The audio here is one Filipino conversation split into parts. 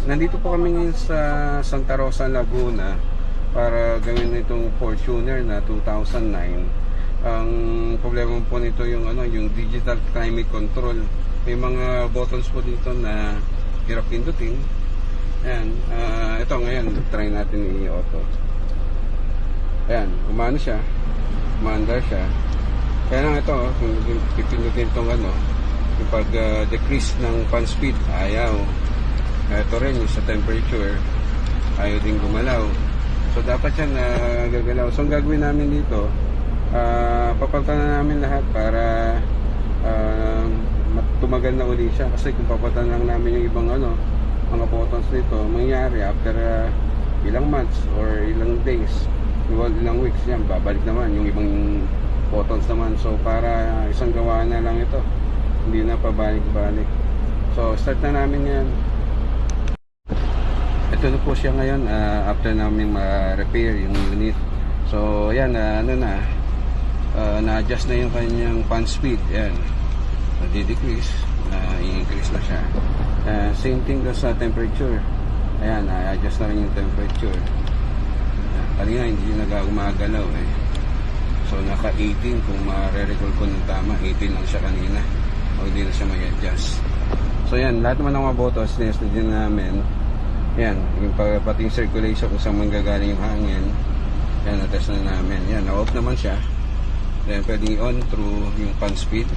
Nandito po kami ngayon sa Santa Rosa, Laguna para gawin itong Fortuner na 2009. Ang problema po nito yung yung digital climate control. May mga buttons po dito na hirap pindutin. Ayan, ito ngayon try natin i-auto. Ayan, umano siya. Umandar siya. Kaya lang ito, kung pipindutin itong yung pag-decrease ng fan speed, ayaw. Ito rin yung sa temperature, ayaw din gumalaw. So dapat yan gagalaw. So ang gagawin namin dito, papalitan na namin lahat para tumagal na uli siya. Kasi kung papalitan lang namin yung ibang mga buttons nito, mangyari after ilang months or ilang days, ilang weeks yan, babalik naman yung ibang buttons naman. So para isang gawa na lang ito, hindi na pabalik-balik. So start na namin yan. Ito na po siya ngayon after namin ma-repair yung unit. So yan, na-adjust na yung kanyang fan speed. Yan, na-decrease, i-increase na siya. Same thing doon sa temperature. Ayan, na-adjust na rin yung temperature. Kanina hindi nagagumagalaw eh. So naka 18, kung ma-recall ko ng tama, 18 lang siya kanina. O hindi na siya mag-adjust. So yan, lahat naman ng mga buttons na din namin. Yan, yung pati yung circulation kung saan manggagaling yung hangin. Yan, na-test na namin. Yan, na-off naman siya. Then pwede i-on through yung fan speed,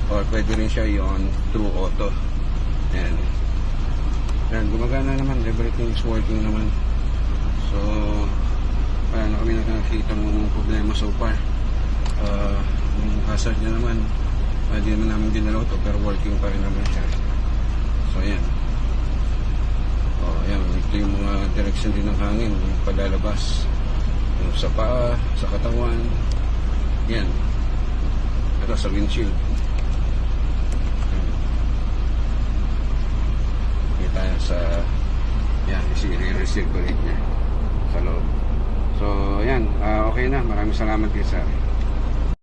or pwede rin siya i-on through auto. Yan. Yan, gumagana naman. Everything is working naman. So wala na kami nakakita ng problema so far. Yung hazard niya naman, hindi naman namin dinalaw to, pero working pa rin naman siya. So yan. Ayan, ito yung mga direction din ng hangin, yung palalabas, yung sa paa, sa katawan. Yan, ito sa windshield. Kita sa yan, i-recirculate niya sa loob. So yan, okay na, maraming salamat kayo sir.